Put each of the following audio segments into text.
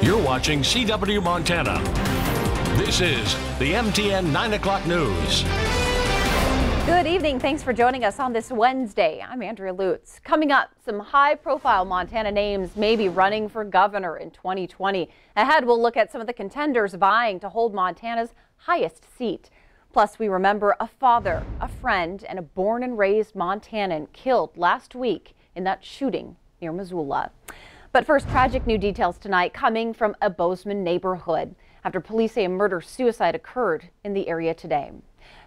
You're watching CW Montana. This is the MTN 9 o'clock news. Good evening. Thanks for joining us on this Wednesday. I'm Andrea Lutz. Coming up, some high-profile Montana names may be running for governor in 2020. Ahead, we'll look at some of the contenders vying to hold Montana's highest seat. Plus, we remember a father, a friend, and a born and raised Montanan killed last week in that shooting near Missoula. But first, tragic new details tonight coming from a Bozeman neighborhood after police say a murder-suicide occurred in the area today.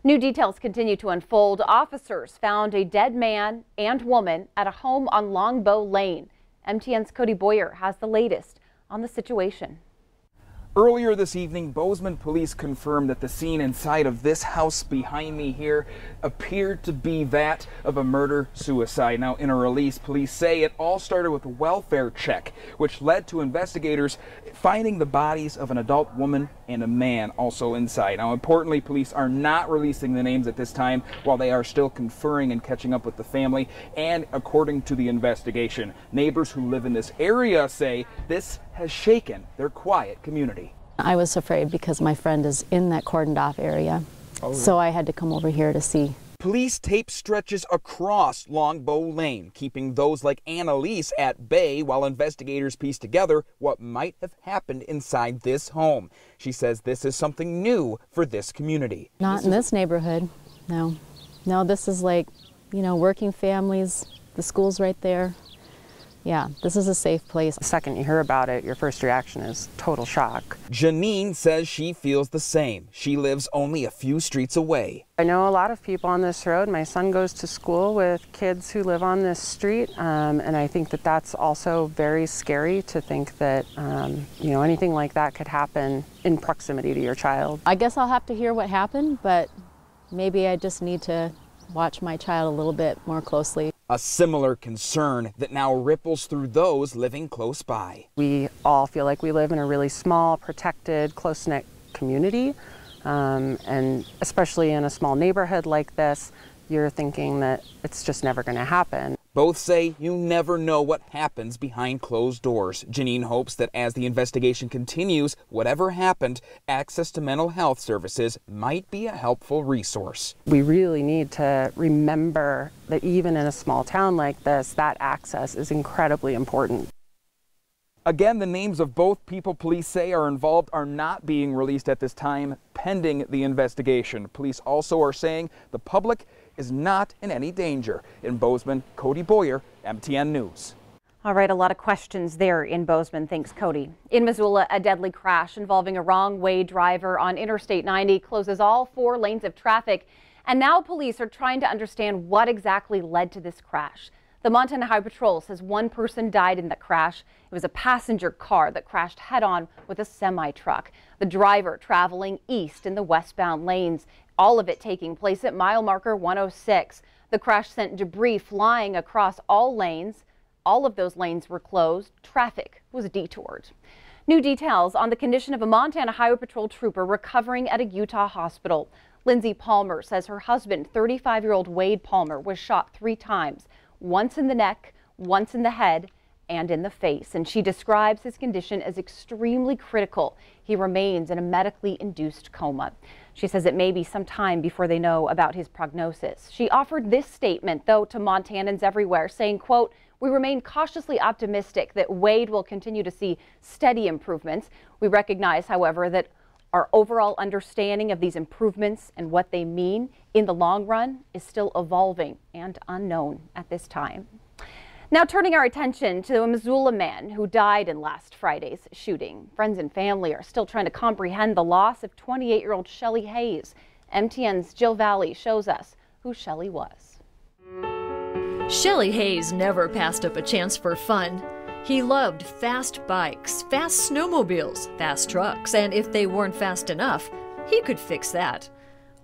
New details continue to unfold. Officers found a dead man and woman at a home on Longbow Lane. MTN's Cody Boyer has the latest on the situation. Earlier this evening, Bozeman police confirmed that the scene inside of this house behind me here appeared to be that of a murder-suicide. Now, in a release, police say it all started with a welfare check, which led to investigators finding the bodies of an adult woman and a man also inside. Now, importantly, police are not releasing the names at this time while they are still conferring and catching up with the family. And according to the investigation, neighbors who live in this area say this has shaken their quiet community. I was afraid because my friend is in that cordoned off area, so I had to come over here to see. Police tape stretches across Longbow Lane, keeping those like Annalise at bay while investigators piece together what might have happened inside this home. She says this is something new for this community. Not in this neighborhood, no. No, this is like, you know, working families, the school's right there. Yeah, this is a safe place. The second you hear about it, your first reaction is total shock. Janine says she feels the same. She lives only a few streets away. I know a lot of people on this road. My son goes to school with kids who live on this street, and I think that that's also very scary to think that, you know, anything like that could happen in proximity to your child. I guess I'll have to hear what happened, but maybe I just need to watch my child a little bit more closely. A similar concern that now ripples through those living close by. We all feel like we live in a really small, protected, close-knit community, and especially in a small neighborhood like this, you're thinking that it's just never going to happen. Both say you never know what happens behind closed doors. Janine hopes that as the investigation continues, whatever happened, access to mental health services might be a helpful resource. We really need to remember that even in a small town like this, that access is incredibly important. Again, the names of both people police say are involved are not being released at this time, pending the investigation. Police also are saying the public is not in any danger. In Bozeman, Cody Boyer, MTN News. All right, a lot of questions there in Bozeman. Thanks, Cody. In Missoula, a deadly crash involving a wrong-way driver on Interstate 90 closes all 4 lanes of traffic. And now police are trying to understand what exactly led to this crash. The Montana Highway Patrol says 1 person died in the crash. It was a passenger car that crashed head-on with a semi-truck. The driver traveling east in the westbound lanes, all of it taking place at mile marker 106. The crash sent debris flying across all lanes. All of those lanes were closed. Traffic was detoured. New details on the condition of a Montana Highway Patrol trooper recovering at a Utah hospital. Lindsay Palmer says her husband, 35-year-old Wade Palmer, was shot 3 times. Once in the neck, once in the head, and in the face. And she describes his condition as extremely critical. He remains in a medically induced coma. She says it may be some time before they know about his prognosis. She offered this statement, though, to Montanans everywhere, saying, quote, "We remain cautiously optimistic that Wade will continue to see steady improvements. We recognize, however, that our overall understanding of these improvements and what they mean in the long run is still evolving and unknown at this time." Now turning our attention to a Missoula man who died in last Friday's shooting. Friends and family are still trying to comprehend the loss of 28-year-old Shelly Hayes. MTN's Jill Valley shows us who Shelly was. Shelly Hayes never passed up a chance for fun. He loved fast bikes, fast snowmobiles, fast trucks, and if they weren't fast enough, he could fix that.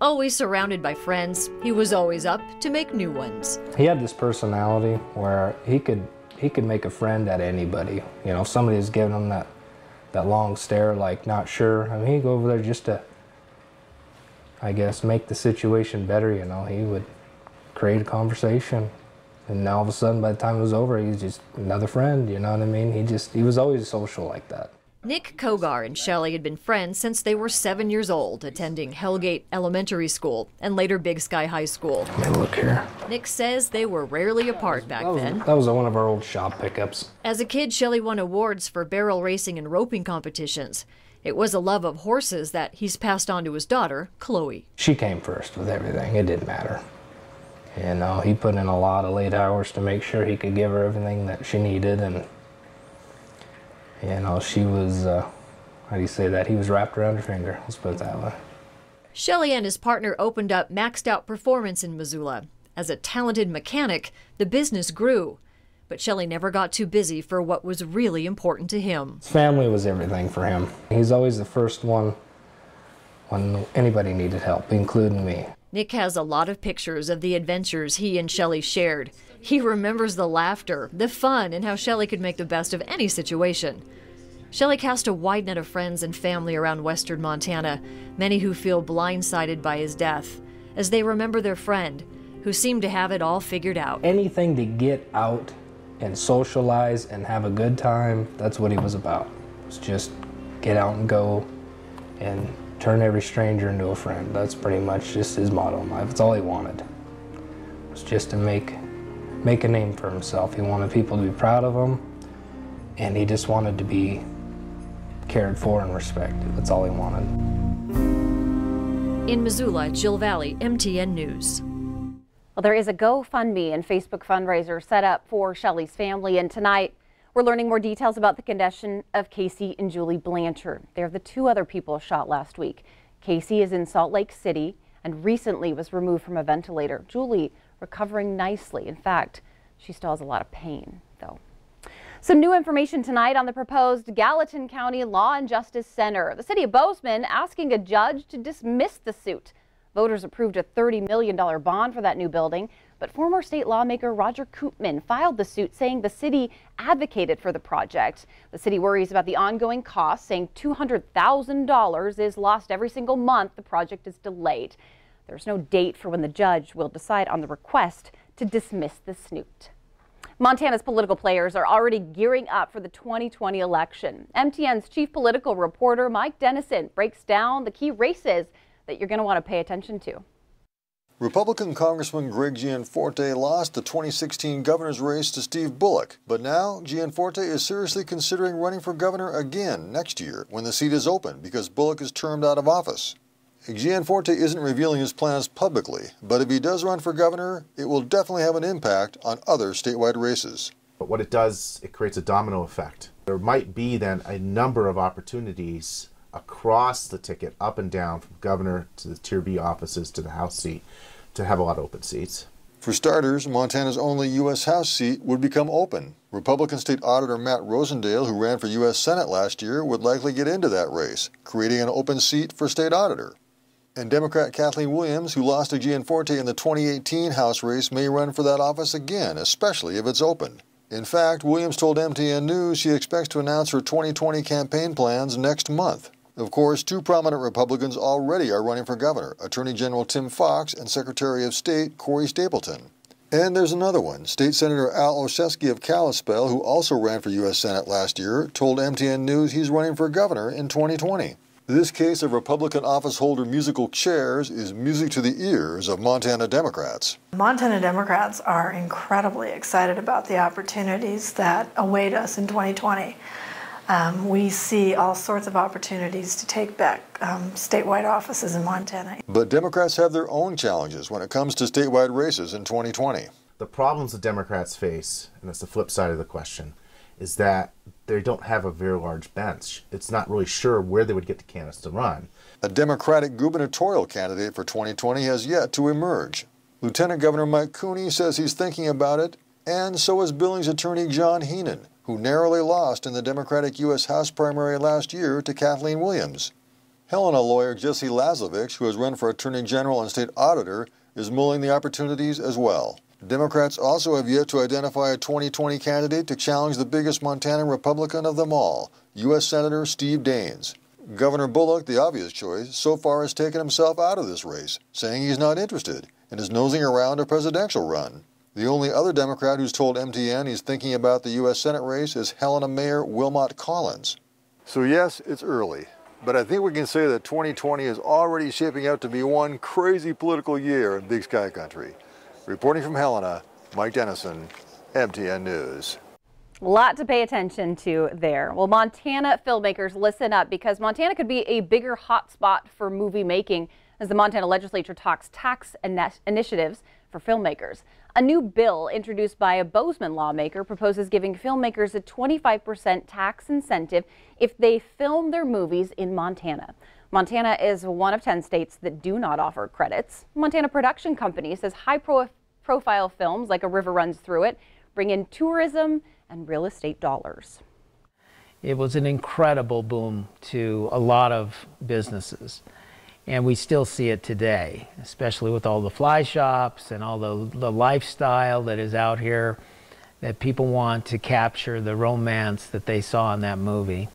Always surrounded by friends, he was always up to make new ones. He had this personality where he could make a friend at anybody. You know, if somebody was giving him that long stare, like not sure, I mean, he'd go over there just to, I guess, make the situation better, you know. He would create a conversation. And all of a sudden, by the time it was over, he was just another friend, you know what I mean? He was always social like that. Nick Kogar and Shelley had been friends since they were 7 years old, attending Hellgate Elementary School and later Big Sky High School. Let me look here. Nick says they were rarely apart back then. That was one of our old shop pickups. As a kid, Shelley won awards for barrel racing and roping competitions. It was a love of horses that he's passed on to his daughter, Chloe. She came first with everything. It didn't matter. And he put in a lot of late hours to make sure he could give her everything that she needed. And she was, how do you say that? He was wrapped around her finger. Let's put it that way. Shelley and his partner opened up Maxed Out Performance in Missoula. As a talented mechanic, the business grew. But Shelley never got too busy for what was really important to him. His family was everything for him. He's always the first one when anybody needed help, including me. Nick has a lot of pictures of the adventures he and Shelley shared. He remembers the laughter, the fun, and how Shelley could make the best of any situation. Shelley cast a wide net of friends and family around western Montana, many who feel blindsided by his death, as they remember their friend, who seemed to have it all figured out. Anything to get out and socialize and have a good time, that's what he was about. It was just get out and go and turn every stranger into a friend. That's pretty much just his motto in life. That's all he wanted. It was just to make a name for himself. He wanted people to be proud of him, and he just wanted to be cared for and respected. That's all he wanted. In Missoula, Jill Valley, MTN News. Well, there is a GoFundMe and Facebook fundraiser set up for Shelley's family, and tonight we're learning more details about the condition of Casey and Julie Blanchard. They're the two other people shot last week. Casey is in Salt Lake City and recently was removed from a ventilator. Julie recovering nicely. In fact, she still has a lot of pain, though. Some new information tonight on the proposed Gallatin County Law and Justice Center. The city of Bozeman asking a judge to dismiss the suit. Voters approved a $30 million bond for that new building, but former state lawmaker Roger Koopman filed the suit saying the city advocated for the project. The city worries about the ongoing costs, saying $200,000 is lost every single month the project is delayed. There's no date for when the judge will decide on the request to dismiss the suit. Montana's political players are already gearing up for the 2020 election. MTN's chief political reporter Mike Dennison breaks down the key races that you're going to want to pay attention to. Republican Congressman Greg Gianforte lost the 2016 governor's race to Steve Bullock, but now Gianforte is seriously considering running for governor again next year when the seat is open because Bullock is termed out of office. Gianforte isn't revealing his plans publicly, but if he does run for governor, it will definitely have an impact on other statewide races. But what it does, it creates a domino effect. There might be then a number of opportunities across the ticket, up and down, from governor to the Tier B offices to the House seat, to have a lot of open seats. For starters, Montana's only U.S. House seat would become open. Republican State Auditor Matt Rosendale, who ran for U.S. Senate last year, would likely get into that race, creating an open seat for State Auditor. And Democrat Kathleen Williams, who lost to Gianforte in the 2018 House race, may run for that office again, especially if it's open. In fact, Williams told MTN News she expects to announce her 2020 campaign plans next month. Of course, two prominent Republicans already are running for governor, Attorney General Tim Fox and Secretary of State Corey Stapleton. And there's another one. State Senator Al Olszewski of Kalispell, who also ran for U.S. Senate last year, told MTN News he's running for governor in 2020. This case of Republican officeholder musical chairs is music to the ears of Montana Democrats. Montana Democrats are incredibly excited about the opportunities that await us in 2020. We see all sorts of opportunities to take back statewide offices in Montana. But Democrats have their own challenges when it comes to statewide races in 2020. The problems the Democrats face, and that's the flip side of the question, is that they don't have a very large bench. It's not really sure where they would get the candidates to run. A Democratic gubernatorial candidate for 2020 has yet to emerge. Lieutenant Governor Mike Cooney says he's thinking about it, and so is Billings attorney John Heenan, who narrowly lost in the Democratic U.S. House primary last year to Kathleen Williams. Helena lawyer Jesse Lazlovich, who has run for Attorney General and State Auditor, is mulling the opportunities as well. Democrats also have yet to identify a 2020 candidate to challenge the biggest Montana Republican of them all, U.S. Senator Steve Daines. Governor Bullock, the obvious choice, so far has taken himself out of this race, saying he's not interested and is nosing around a presidential run. The only other Democrat who's told MTN he's thinking about the U.S. Senate race is Helena Mayor Wilmot Collins. So yes, it's early, but I think we can say that 2020 is already shaping out to be one crazy political year in Big Sky Country. Reporting from Helena, Mike Dennison, MTN News. A lot to pay attention to there. Well, Montana filmmakers, listen up, because Montana could be a bigger hotspot for movie making as the Montana legislature talks tax initiatives for filmmakers. A new bill introduced by a Bozeman lawmaker proposes giving filmmakers a 25% tax incentive if they film their movies in Montana. Montana is one of 10 states that do not offer credits. Montana Production Company says high-profile films like A River Runs Through It bring in tourism and real estate dollars. It was an incredible boom to a lot of businesses. And we still see it today, especially with all the fly shops and all the lifestyle that is out here, that people want to capture the romance that they saw in that movie.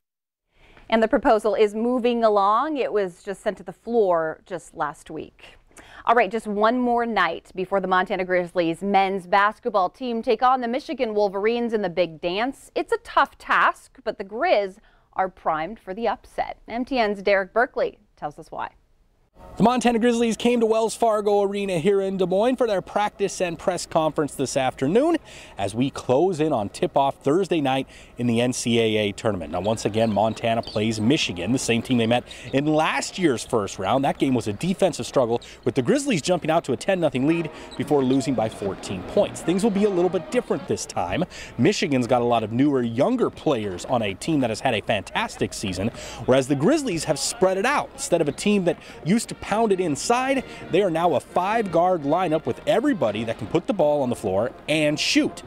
And the proposal is moving along. It was just sent to the floor just last week. All right, just one more night before the Montana Grizzlies men's basketball team take on the Michigan Wolverines in the big dance. It's a tough task, but the Grizz are primed for the upset. MTN's Derek Berkeley tells us why. The Montana Grizzlies came to Wells Fargo Arena here in Des Moines for their practice and press conference this afternoon as we close in on tip-off Thursday night in the NCAA tournament. Now, once again, Montana plays Michigan, the same team they met in last year's first round. That game was a defensive struggle, with the Grizzlies jumping out to a 10-0 lead before losing by 14 points. Things will be a little bit different this time. Michigan's got a lot of newer, younger players on a team that has had a fantastic season, whereas the Grizzlies have spread it out. Instead of a team that used to pound it inside, they are now a 5-guard lineup with everybody that can put the ball on the floor and shoot.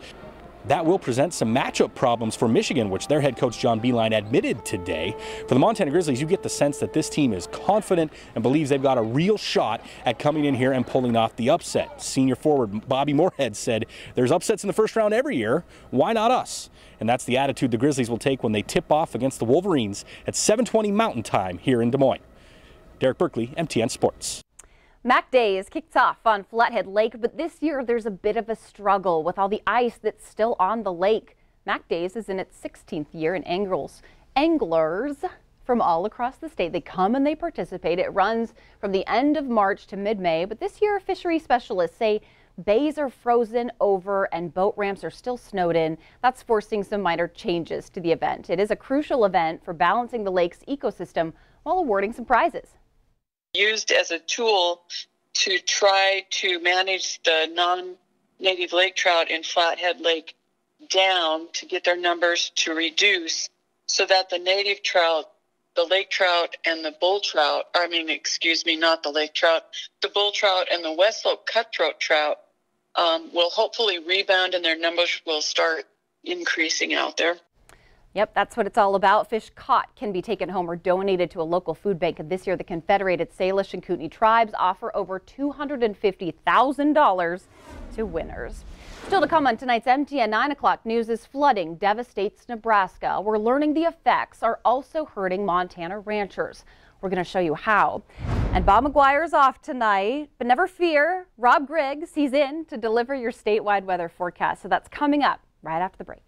That will present some matchup problems for Michigan, which their head coach John Beilein admitted today. For the Montana Grizzlies, you get the sense that this team is confident and believes they've got a real shot at coming in here and pulling off the upset. Senior forward Bobby Moorhead said, "There's upsets in the first round every year. Why not us?" And that's the attitude the Grizzlies will take when they tip off against the Wolverines at 7:20 Mountain Time here in Des Moines. Derek Berkeley, MTN Sports. Mac Days kicks off on Flathead Lake, but this year there's a bit of a struggle with all the ice that's still on the lake. Mac Days is in its 16th year, and anglers from all across the state, they come and they participate. It runs from the end of March to mid-May, but this year fishery specialists say bays are frozen over and boat ramps are still snowed in. That's forcing some minor changes to the event. It is a crucial event for balancing the lake's ecosystem while awarding some prizes. Used as a tool to try to manage the non-native lake trout in Flathead Lake down to get their numbers to reduce so that the native trout, the lake trout and the bull trout, not the lake trout, the bull trout and the West Slope cutthroat trout will hopefully rebound and their numbers will start increasing out there. Yep, that's what it's all about. Fish caught can be taken home or donated to a local food bank. And this year, the Confederated Salish and Kootenai tribes offer over $250,000 to winners. Still to come on tonight's MTN 9 o'clock news is flooding devastates Nebraska. We're learning the effects are also hurting Montana ranchers. We're going to show you how. And Bob McGuire's off tonight, but never fear. Rob Griggs, he's in to deliver your statewide weather forecast. So that's coming up right after the break.